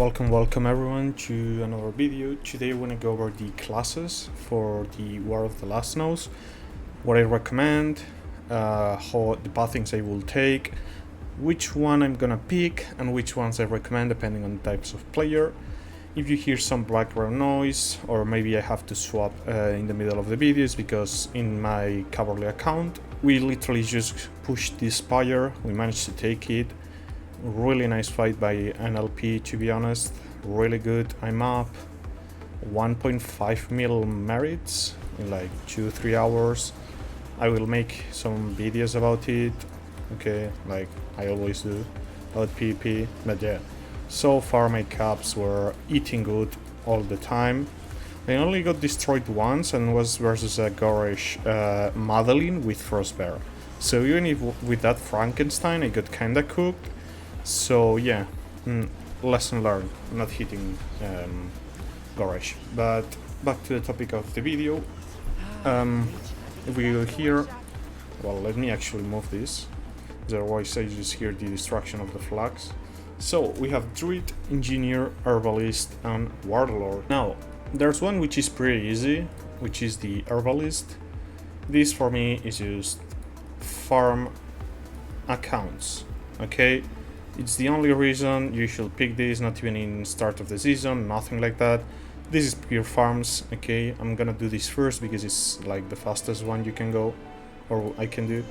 welcome everyone to another video. Today we're gonna go over the classes for the War of the Last Snows, what I recommend, how the pathings I will take, which one I'm gonna pick, and which ones I recommend depending on the types of player. If you hear some background noise, or maybe I have to swap in the middle of the videos, because in my Cavalry account we literally just pushed this spire, we managed to take it. Really nice fight by NLP, to be honest, really good. I'm up 1.5 mil merits in like 2-3 hours. I will make some videos about it, okay, like I always do about PvP, but yeah, so far my caps were eating good all the time. I only got destroyed once and was versus a garish Madeline with Frostbear, so even if with that Frankenstein I got kinda cooked. So yeah, lesson learned, not hitting Gorish. But back to the topic of the video. If we go here, well, let me actually move this, otherwise I just hear the destruction of the flags. So we have Druid, Engineer, Herbalist, and Warlord. Now, there's one which is pretty easy, which is the Herbalist. This for me is just farm accounts, okay? It's the only reason you should pick this, not even in start of the season, nothing like that. This is pure farms, okay? I'm gonna do this first because it's like the fastest one you can go, or I can do.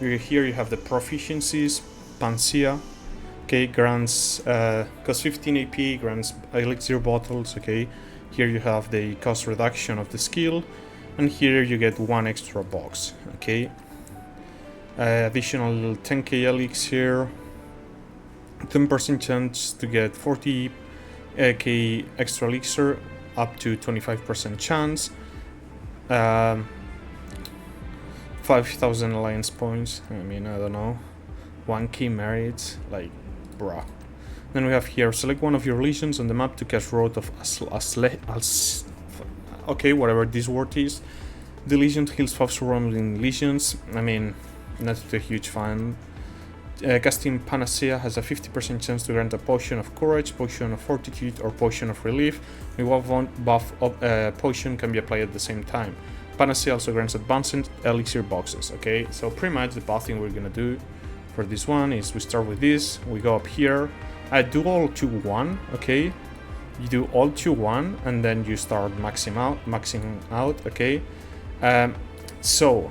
Here you have the proficiencies, Panacea, okay, grants, cost 15 AP, grants elixir bottles, okay? Here you have the cost reduction of the skill, and here you get one extra box, okay? Additional 10k elixir, 10% chance to get 40k extra elixir, up to 25% chance, 5,000 alliance points, I mean, I don't know, 1k merits, like, bruh. Then we have here, select one of your legions on the map to cast Road of okay, whatever this word is. The legion heals 5 surrounding legions, I mean, not a huge fan. Casting Panacea has a 50% chance to grant a Potion of Courage, Potion of Fortitude, or Potion of Relief. The one buff of potion can be applied at the same time. Panacea also grants advanced elixir boxes, okay? So pretty much the pathing we're gonna do for this one is we start with this, we go up here, I do all to 1, okay? You do all to 1, and then you start maxing out, okay? So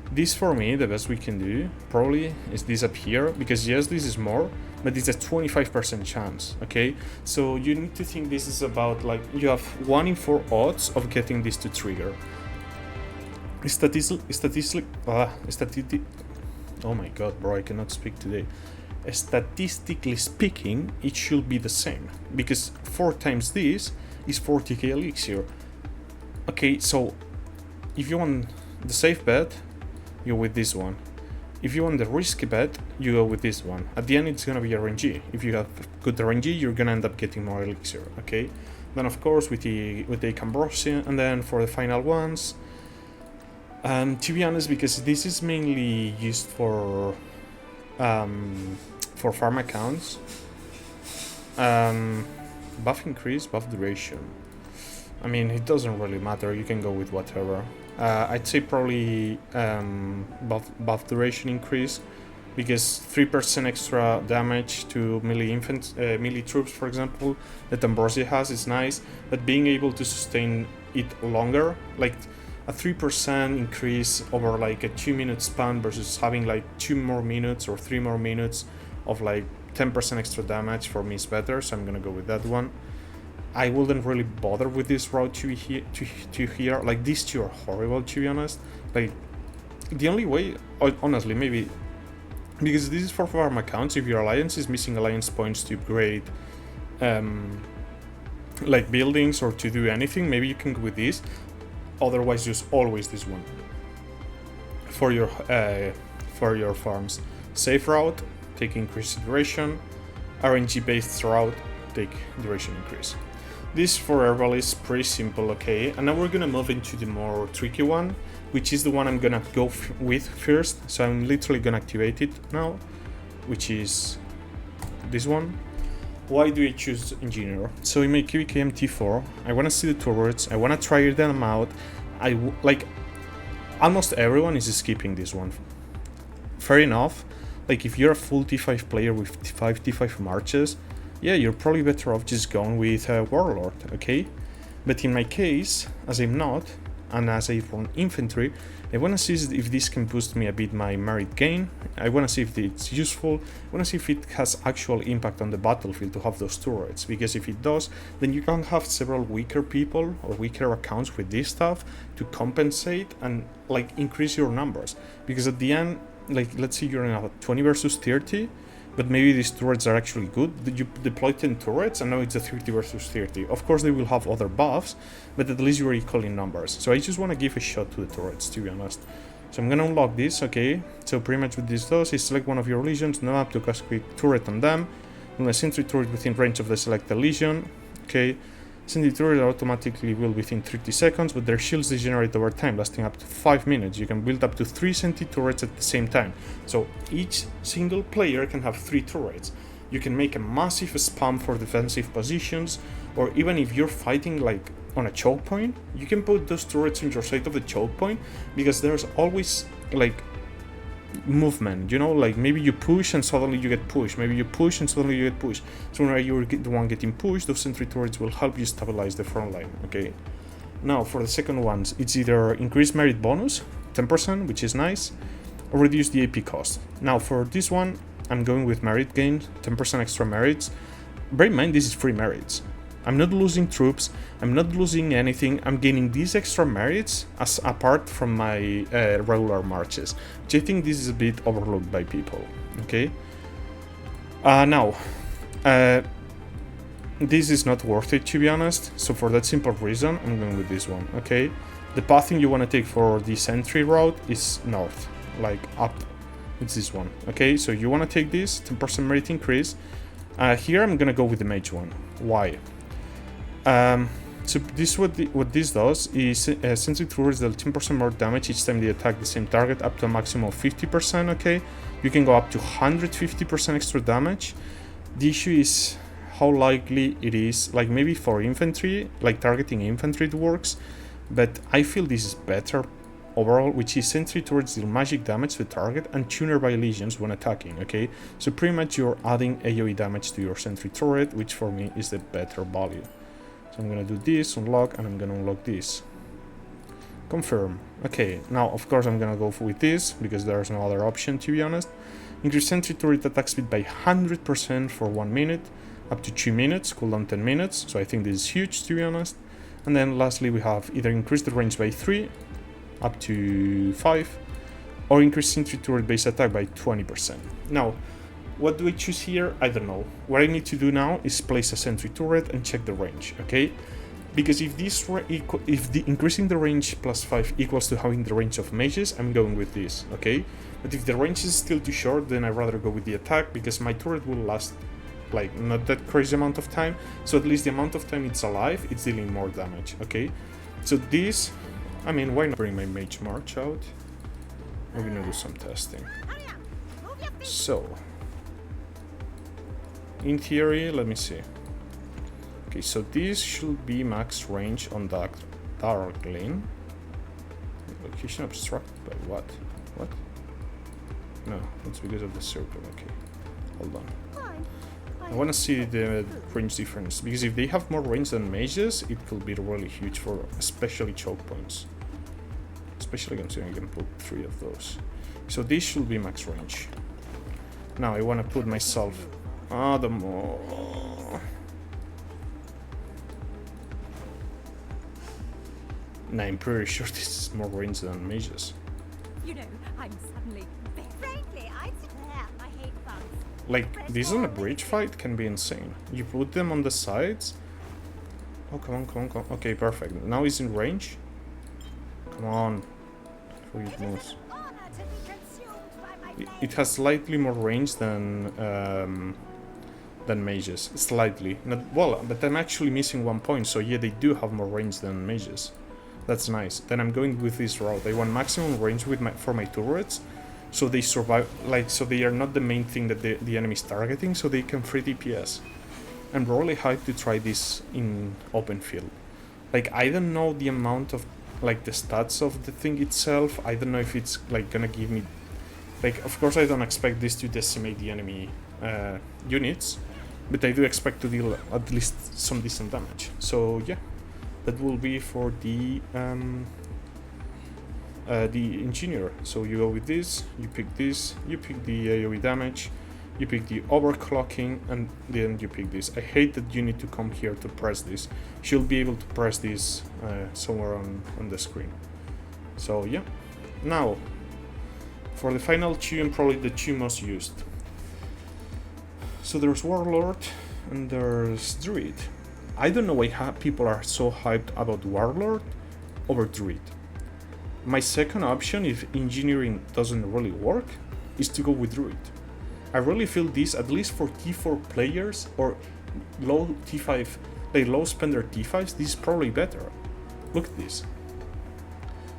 this for me, the best we can do probably is this up here, because yes, this is more, but it's a 25% chance, okay? So you need to think this is about, like, you have 1 in 4 odds of getting this to trigger. Oh my god, bro, I cannot speak today. Statistically speaking, it should be the same, because 4 times this is 40k elixir. Okay, so if you want the safe bet, you go with this one. If you want the risky bet, you go with this one. At the end, it's gonna be RNG. If you have good RNG, you're gonna end up getting more elixir, okay? Then of course with the Cambrosia, and then for the final ones, to be honest, because this is mainly used for farm accounts, buff increase, buff duration. I mean, it doesn't really matter, you can go with whatever. I'd say probably buff duration increase, because 3% extra damage to melee troops, for example, that Ambrosia has is nice, but being able to sustain it longer, like a 3% increase over like a 2-minute span versus having like 2 more minutes or 3 more minutes of like 10% extra damage, for me is better, so I'm gonna go with that one. I wouldn't really bother with this route to here. Like, these two are horrible, to be honest. Like, the only way, honestly, maybe, because this is for farm accounts, if your alliance is missing alliance points to upgrade like buildings or to do anything, maybe you can go with this. Otherwise, just always this one for your farms. Safe route, take increased duration. RNG based route, take duration increase. This for Herbalist is pretty simple, okay? And now we're gonna move into the more tricky one, which is the one I'm gonna go with first. So I'm literally gonna activate it now, which is this one. Why do I choose Engineer? So in my QVKM T4, I want to see the turrets, I want to try them out. Like, almost everyone is skipping this one. Fair enough. Like, if you're a full T5 player with 5 T5 marches, yeah, you're probably better off just going with Warlord, okay? But in my case, as I'm not, and as I run infantry, I want to see if this can boost me a bit my merit gain. I want to see if it's useful. I want to see if it has actual impact on the battlefield to have those turrets, because if it does, then you can have several weaker people or weaker accounts with this stuff to compensate and like increase your numbers. Because at the end, like, let's say you're in a 20 versus 30, but maybe these turrets are actually good. You deploy 10 turrets and now it's a 30 versus 30. Of course they will have other buffs, but at least you're equal in numbers. So I just want to give a shot to the turrets, to be honest. So I'm gonna unlock this, okay? So pretty much what this does is select one of your legions, no map to cast quick turret on them. When a sentry turret within range of the selected legion, okay? Sentry turret automatically will within 30 seconds, but their shields degenerate over time, lasting up to 5 minutes. You can build up to 3 sentry turrets at the same time. So each single player can have 3 turrets. You can make a massive spam for defensive positions, or even if you're fighting like on a choke point, you can put those turrets on your side of the choke point, because there's always like movement, you know, like maybe you push and suddenly you get pushed, maybe you push and suddenly you get pushed. So when you're the one getting pushed, those sentry turrets will help you stabilize the front line, okay? Now for the second ones, it's either increase merit bonus 10%, which is nice, or reduce the AP cost. Now for this one, I'm going with merit gain, 10% extra merits. Bear in mind, this is free merits. I'm not losing troops, I'm not losing anything, I'm gaining these extra merits as apart from my regular marches, which I think this is a bit overlooked by people, okay? Now, this is not worth it, to be honest, so for that simple reason, I'm going with this one, okay? The pathing you want to take for the sentry route is north, like up, it's this one, okay? So you want to take this, 10% merit increase. Here I'm gonna go with the mage one. Why? So this what this does is sentry turrets deal 10% more damage each time they attack the same target, up to a maximum of 50%, okay? You can go up to 150% extra damage. The issue is how likely it is, like maybe for infantry, like targeting infantry it works, but I feel this is better overall, which is sentry turrets deal magic damage to the target and tuner by legions when attacking, okay? So pretty much you're adding AoE damage to your sentry turret, which for me is the better value. So I'm gonna do this, unlock, and I'm gonna unlock this. Confirm. Okay, now of course I'm gonna go with this, because there's no other option, to be honest. Increase sentry turret attack speed by 100% for 1 minute, up to 2 minutes, cooldown 10 minutes, so I think this is huge, to be honest. And then lastly we have either increase the range by 3, up to 5, or increase sentry turret base attack by 20%. Now, what do I choose here? I don't know. What I need to do now is place a sentry turret and check the range, okay? Because if increasing the range plus 5 equals to having the range of mages, I'm going with this, okay? But if the range is still too short, then I'd rather go with the attack, because my turret will last like not that crazy amount of time, so at least the amount of time it's alive, it's dealing more damage, okay? So this, I mean, why not bring my mage march out? I'm gonna do some testing. So, in theory, let me see. Okay, so this should be max range on that Darkling. Location obstructed by what? What? No, it's because of the circle. Okay, hold on. I want to see the range difference, because if they have more range than mages, it could be really huge for especially choke points. Especially considering I can put 3 of those. So this should be max range. Now I want to put myself... the more... Nah, I'm pretty sure this is more range than mages. You know, I'm suddenly... Frankly, I swear I hate bugs. Like, this on a bridge fight can be insane. You put them on the sides... Oh, come on, come on, come on. Okay, perfect. Now he's in range. Come on. Before he moves. It has slightly more range than mages. Slightly. Not, well, but I'm actually missing 1 point, so yeah, they do have more range than mages. That's nice. Then I'm going with this route. I want maximum range with for my turrets, so they survive, like, so they are not the main thing that the enemy is targeting, so they can free DPS. I'm really hyped to try this in open field. Like, I don't know the amount of, like, the stats of the thing itself. I don't know if it's, like, gonna give me... Like, of course I don't expect this to decimate the enemy units, but I do expect to deal at least some decent damage. So, yeah, that will be for the engineer. So you go with this, you pick this, you pick the AoE damage, you pick the overclocking, and then you pick this. I hate that you need to come here to press this. You'll be able to press this somewhere on the screen. So yeah, now for the final two, and probably the two most used. So there's Warlord and there's Druid. I don't know why people are so hyped about Warlord over Druid. My second option, if engineering doesn't really work, is to go with Druid. I really feel this, at least for T4 players or low T5, like low spender T5s, this is probably better. Look at this.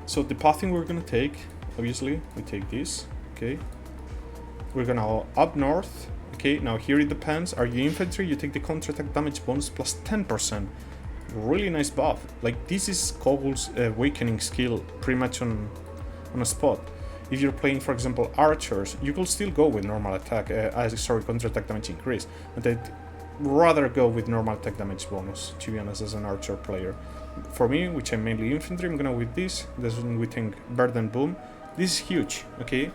So the pathing we're gonna take, obviously, we take this, okay? We're gonna up north, okay? Now here it depends, are you infantry, you take the counter-attack damage bonus plus 10%. Really nice buff. Like, this is Kobol's awakening skill pretty much on a spot. If you're playing, for example, archers, you could still go with normal attack, counter-attack damage increase, but I'd rather go with normal attack damage bonus, to be honest, as an archer player. For me, which I'm mainly infantry, I'm gonna with this one we think Burden Boom. This is huge, okay?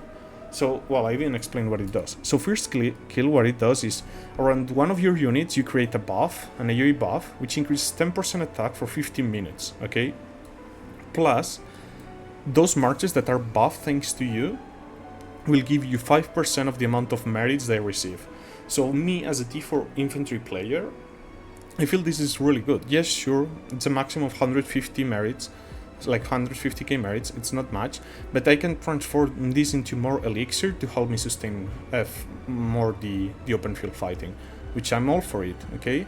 So, well, I didn't explain what it does. So first kill, what it does is, around one of your units, you create a buff, an AoE buff, which increases 10% attack for 15 minutes, okay? Plus, those marches that are buffed thanks to you will give you 5% of the amount of merits they receive. So me, as a T4 infantry player, I feel this is really good. Yes, sure, it's a maximum of 150 merits, like 150k merits, it's not much, but I can transform this into more elixir to help me sustain more the open field fighting, which I'm all for it, okay?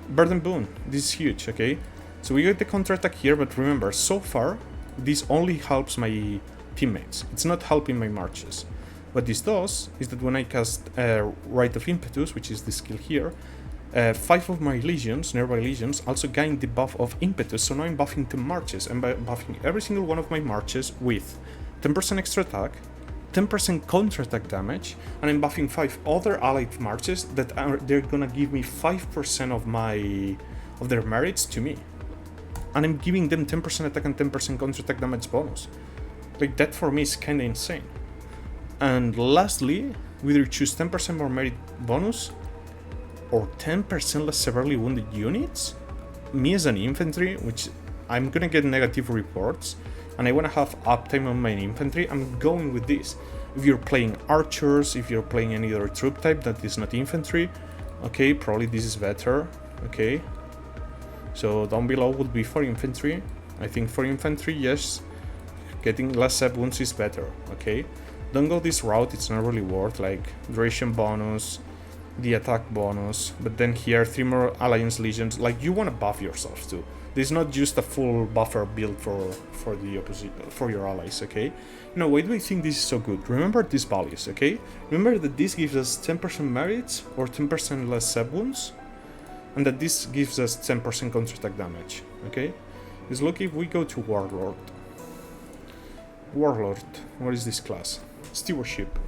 Burden Boon, this is huge, okay? So we get the counter-attack here, but remember, so far, this only helps my teammates. It's not helping my marches. What this does is that when I cast Rite of Impetus, which is the skill here, 5 of my legions, nearby legions, also gain the buff of impetus, so now I'm buffing 2 marches. I'm buffing every single one of my marches with 10% extra attack, 10% counter-attack damage, and I'm buffing 5 other allied marches that they're gonna give me 5% of their merits to me. And I'm giving them 10% attack and 10% counter-attack damage bonus. Like, that for me is kinda insane. And lastly, we either choose 10% more merit bonus or 10% less severely wounded units. Me as an infantry, which I'm gonna get negative reports, and I wanna have uptime on my infantry, I'm going with this. If you're playing archers, if you're playing any other troop type that is not infantry, okay, probably this is better, okay? So down below would be for infantry. I think for infantry, yes, getting less seb wounds is better, okay? Don't go this route, it's not really worth, like, duration bonus, the attack bonus, but then here 3 more alliance legions. Like, you want to buff yourselves too. This is not just a full buffer build for the opposite, for your allies, okay? No, why do I think this is so good? Remember these values, okay? Remember that this gives us 10% merits or 10% less seb wounds, and that this gives us 10% counter-attack damage, okay? Just look, if we go to Warlord. Warlord, what is this class? Stewardship.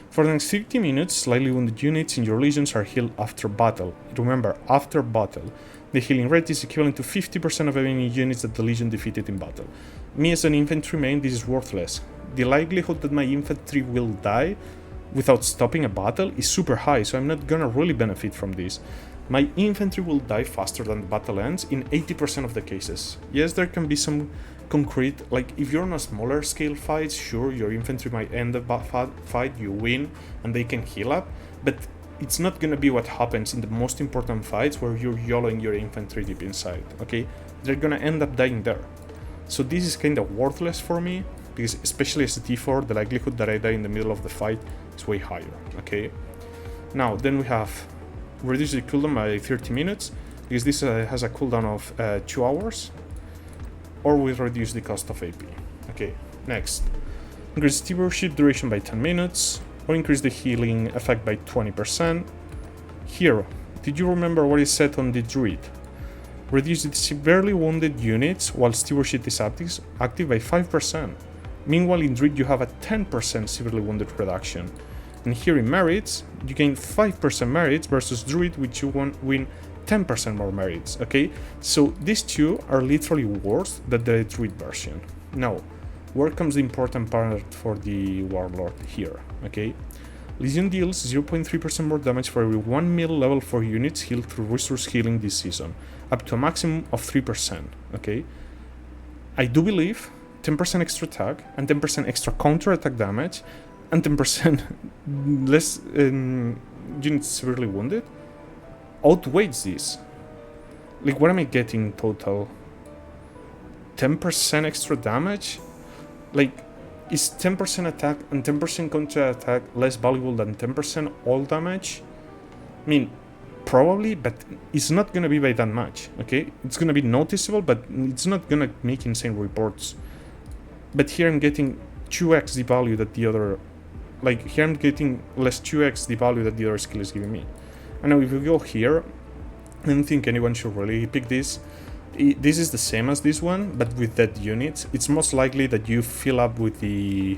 For the next 30 minutes, slightly wounded units in your legions are healed after battle. Remember, after battle. The healing rate is equivalent to 50% of any units that the legion defeated in battle. Me as an infantry main, this is worthless. The likelihood that my infantry will die without stopping a battle is super high, so I'm not gonna really benefit from this. My infantry will die faster than the battle ends in 80% of the cases. Yes, there can be some concrete, like if you're on a smaller scale fight, sure, your infantry might end the fight, you win, and they can heal up, but it's not gonna be what happens in the most important fights where you're YOLOing your infantry deep inside, okay? They're gonna end up dying there. So this is kinda worthless for me, because especially as a T4, the likelihood that I die in the middle of the fight is way higher, okay? Now, then we have reduce the cooldown by 30 minutes, because this has a cooldown of 2 hours, or we reduce the cost of AP. Okay, next. Increase stewardship duration by 10 minutes, or increase the healing effect by 20%. Here, did you remember what is said on the Druid? Reduce the severely wounded units while Stewardship is active by 5%. Meanwhile, in Druid, you have a 10% severely wounded reduction. And here in merits, you gain 5% merits versus Druid, which you win 10% more merits, okay? So these two are literally worse than the Druid version. Now, where comes the important part for the Warlord here, okay? Legion deals 0.3% more damage for every 1 mil level 4 units healed through resource healing this season, up to a maximum of 3%, okay? I do believe 10% extra attack and 10% extra counter attack damage and 10% less units severely wounded outweighs this. Like, what am I getting total? 10% extra damage? Like, is 10% attack and 10% counter attack less valuable than 10% all damage? I mean, probably, but it's not gonna be by that much, okay? It's gonna be noticeable, but it's not gonna make insane reports. But here I'm getting 2x the value that the other... Like, here I'm getting less 2x the value that the other skill is giving me. And now if we go here, I don't think anyone should really pick this. This is the same as this one, but with dead units. It's most likely that you fill up with the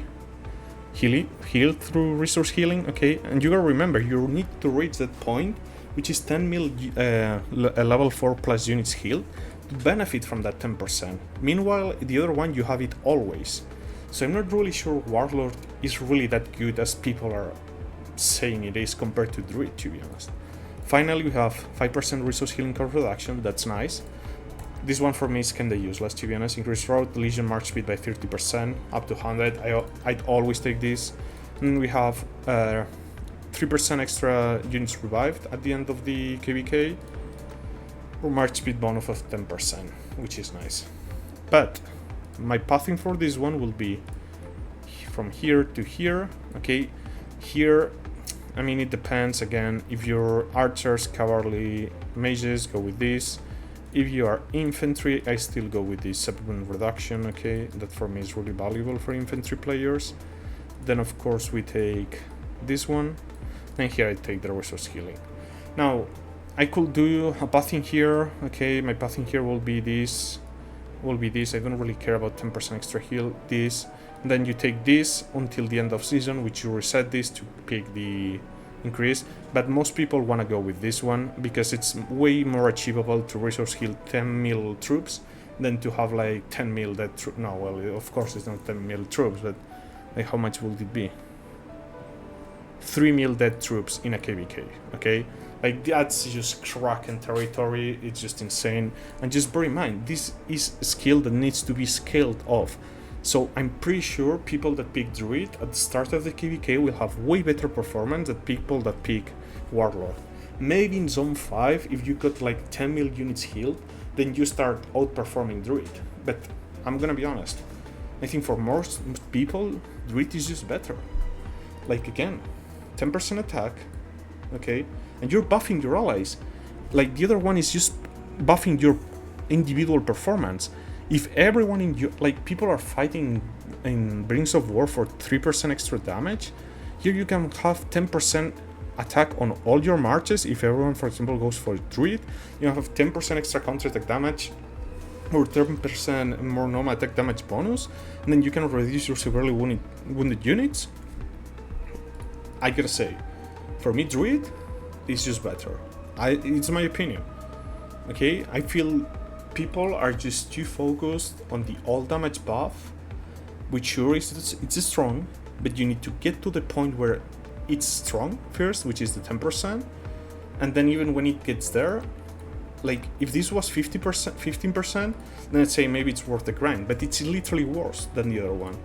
heal through resource healing, okay? And you gotta remember, you need to reach that point, which is 10 mil level 4 plus units healed, to benefit from that 10%. Meanwhile, the other one, you have it always. So I'm not really sure Warlord is really that good as people are saying it is compared to Druid, to be honest. Finally, we have 5% resource healing cost reduction, that's nice. This one for me is kinda useless, to be honest. Increase route, Legion march speed by 30%, up to 100. I'd always take this. And we have 3% extra units revived at the end of the KVK, or march speed bonus of 10%, which is nice. But my pathing for this one will be from here to here, okay? Here, I mean, it depends, again, if you're archers, cavalry, mages, go with this. If you are infantry, I still go with the 7 reduction, okay? That for me is really valuable for infantry players. Then of course we take this one, and here I take the resource healing. Now, I could do a pathing here, okay? My pathing here will be this, I don't really care about 10% extra heal, this. And then you take this until the end of season, which you reset this to pick the increase, but most people want to go with this one because it's way more achievable to resource heal 10 mil troops than to have like 10 mil dead troops. No, well, of course it's not 10 mil troops, but like how much would it be? 3 mil dead troops in a KVK, okay? Like, that's just Kraken territory, it's just insane. And just bear in mind, this is a skill that needs to be scaled off. So I'm pretty sure people that pick Druid at the start of the KVK will have way better performance than people that pick Warlord. Maybe in Zone 5, if you got like 10 mil units healed, then you start outperforming Druid. But I'm gonna be honest, I think for most people, Druid is just better. Like, again, 10% attack, okay? And you're buffing your allies. Like, the other one is just buffing your individual performance. If everyone in you, like, people are fighting in Brings of War for 3% extra damage, here you can have 10% attack on all your marches. If everyone, for example, goes for Druid, you have 10% extra counter attack damage or 10% more normal attack damage bonus, and then you can reduce your severely wounded units. I gotta say, for me, Druid is just better. It's my opinion. Okay, I feel people are just too focused on the all damage buff, which sure is it's strong, but you need to get to the point where it's strong first, which is the 10%, and then even when it gets there, like, if this was 50%, 15%, then I'd say maybe it's worth the grind, but it's literally worse than the other one.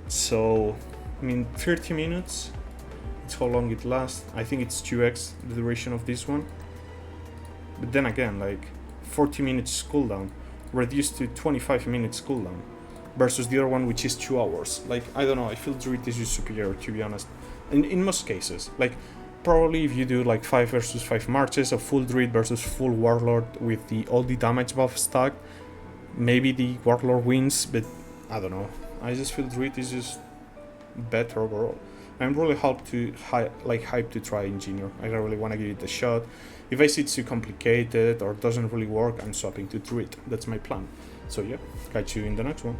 So, I mean, 30 minutes, it's how long it lasts. I think it's 2x the duration of this one. But then again, like, 40 minutes cooldown, reduced to 25 minutes cooldown, versus the other one, which is 2 hours. Like, I don't know, I feel Druid is just superior, to be honest. In most cases. Like, probably if you do like 5 versus 5 marches of full Druid versus full Warlord with all the damage buff stack, maybe the Warlord wins, but I don't know. I just feel Druid is just better overall. I'm really hyped to try Engineer. I really want to give it a shot. If I see it's too complicated or doesn't really work, I'm swapping to Druid. That's my plan. So yeah, catch you in the next one.